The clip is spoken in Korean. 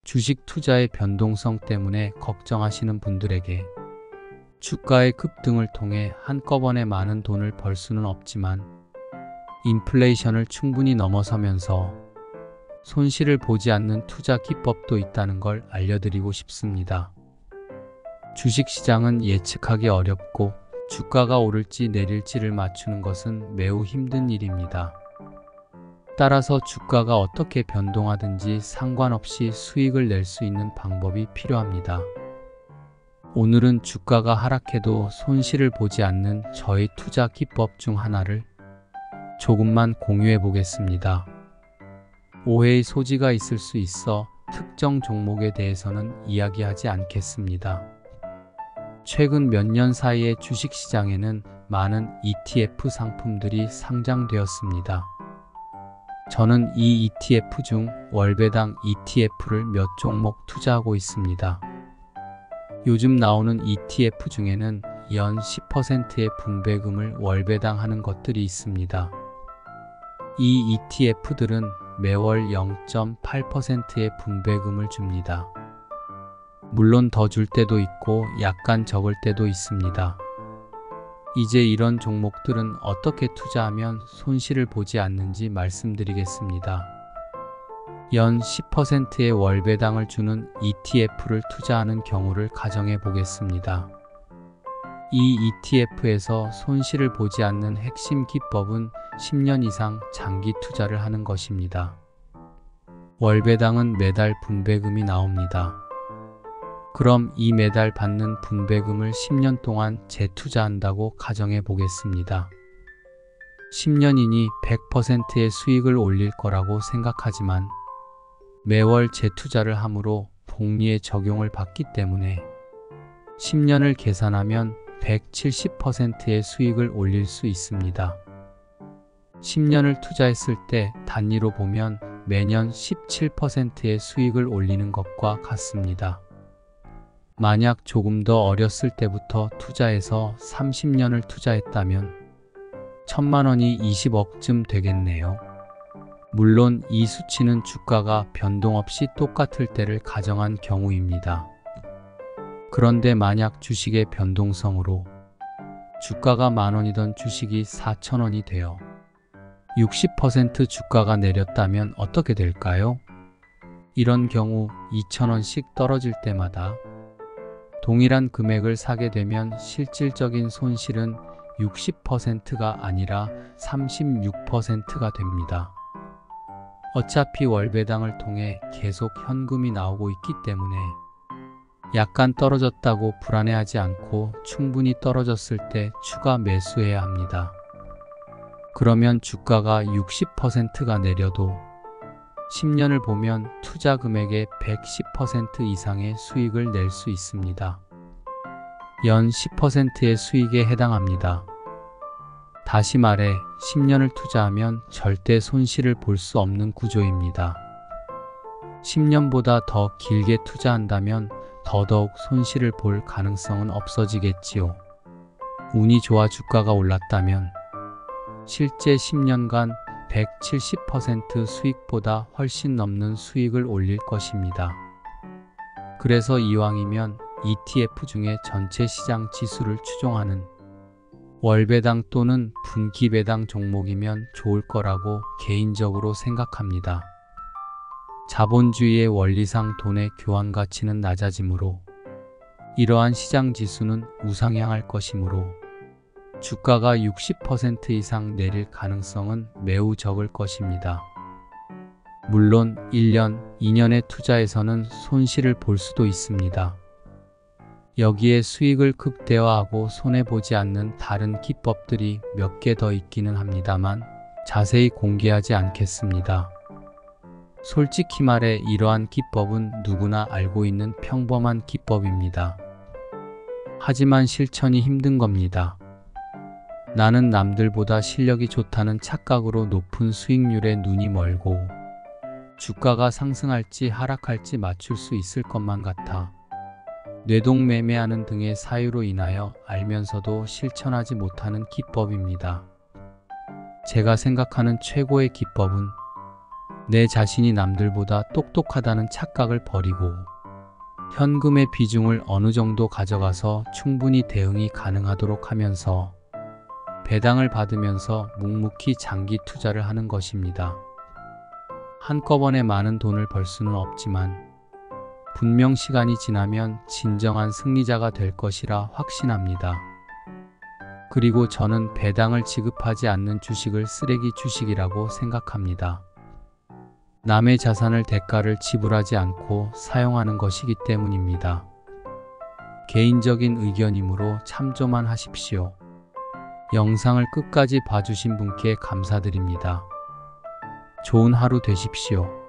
주식 투자의 변동성 때문에 걱정하시는 분들에게 주가의 급등을 통해 한꺼번에 많은 돈을 벌 수는 없지만 인플레이션을 충분히 넘어서면서 손실을 보지 않는 투자 기법도 있다는 걸 알려드리고 싶습니다. 주식시장은 예측하기 어렵고 주가가 오를지 내릴지를 맞추는 것은 매우 힘든 일입니다. 따라서 주가가 어떻게 변동하든지 상관없이 수익을 낼 수 있는 방법이 필요합니다. 오늘은 주가가 하락해도 손실을 보지 않는 저의 투자 기법 중 하나를 조금만 공유해 보겠습니다. 오해의 소지가 있을 수 있어 특정 종목에 대해서는 이야기하지 않겠습니다. 최근 몇 년 사이에 주식시장에는 많은 ETF 상품들이 상장되었습니다. 저는 이 ETF 중 월배당 ETF를 몇 종목 투자하고 있습니다. 요즘 나오는 ETF 중에는 연 10%의 분배금을 월배당 하는 것들이 있습니다. 이 ETF들은 매월 0.8%의 분배금을 줍니다. 물론 더 줄 때도 있고 약간 적을 때도 있습니다. 이제 이런 종목들은 어떻게 투자하면 손실을 보지 않는지 말씀드리겠습니다. 연 10%의 월배당을 주는 ETF를 투자하는 경우를 가정해 보겠습니다. 이 ETF에서 손실을 보지 않는 핵심 기법은 10년 이상 장기 투자를 하는 것입니다. 월배당은 매달 분배금이 나옵니다. 그럼 이 매달 받는 분배금을 10년 동안 재투자한다고 가정해 보겠습니다. 10년이니 100%의 수익을 올릴 거라고 생각하지만 매월 재투자를 함으로 복리의 적용을 받기 때문에 10년을 계산하면 170%의 수익을 올릴 수 있습니다. 10년을 투자했을 때 단위로 보면 매년 17%의 수익을 올리는 것과 같습니다. 만약 조금 더 어렸을 때부터 투자해서 30년을 투자했다면 1000만 원이 20억쯤 되겠네요. 물론 이 수치는 주가가 변동 없이 똑같을 때를 가정한 경우입니다. 그런데 만약 주식의 변동성으로 주가가 10,000원이던 주식이 4,000원이 되어 60% 주가가 내렸다면 어떻게 될까요? 이런 경우 2,000원씩 떨어질 때마다 동일한 금액을 사게 되면 실질적인 손실은 60%가 아니라 36%가 됩니다. 어차피 월배당을 통해 계속 현금이 나오고 있기 때문에 약간 떨어졌다고 불안해하지 않고 충분히 떨어졌을 때 추가 매수해야 합니다. 그러면 주가가 60%가 내려도 10년을 보면 투자 금액의 110% 이상의 수익을 낼 수 있습니다. 연 10%의 수익에 해당합니다. 다시 말해 10년을 투자하면 절대 손실을 볼 수 없는 구조입니다. 10년보다 더 길게 투자한다면 더더욱 손실을 볼 가능성은 없어지겠지요. 운이 좋아 주가가 올랐다면 실제 10년간 170% 수익보다 훨씬 넘는 수익을 올릴 것입니다. 그래서 이왕이면 ETF 중에 전체 시장 지수를 추종하는 월배당 또는 분기배당 종목이면 좋을 거라고 개인적으로 생각합니다. 자본주의의 원리상 돈의 교환 가치는 낮아지므로 이러한 시장 지수는 우상향할 것이므로 주가가 60% 이상 내릴 가능성은 매우 적을 것입니다. 물론 1년, 2년의 투자에서는 손실을 볼 수도 있습니다. 여기에 수익을 극대화하고 손해보지 않는 다른 기법들이 몇 개 더 있기는 합니다만 자세히 공개하지 않겠습니다. 솔직히 말해 이러한 기법은 누구나 알고 있는 평범한 기법입니다. 하지만 실천이 힘든 겁니다. 나는 남들보다 실력이 좋다는 착각으로 높은 수익률에 눈이 멀고 주가가 상승할지 하락할지 맞출 수 있을 것만 같아 뇌동매매하는 등의 사유로 인하여 알면서도 실천하지 못하는 기법입니다. 제가 생각하는 최고의 기법은 내 자신이 남들보다 똑똑하다는 착각을 버리고 현금의 비중을 어느 정도 가져가서 충분히 대응이 가능하도록 하면서 배당을 받으면서 묵묵히 장기 투자를 하는 것입니다. 한꺼번에 많은 돈을 벌 수는 없지만 분명 시간이 지나면 진정한 승리자가 될 것이라 확신합니다. 그리고 저는 배당을 지급하지 않는 주식을 쓰레기 주식이라고 생각합니다. 남의 자산을 대가를 지불하지 않고 사용하는 것이기 때문입니다. 개인적인 의견이므로 참조만 하십시오. 영상을 끝까지 봐주신 분께 감사드립니다. 좋은 하루 되십시오.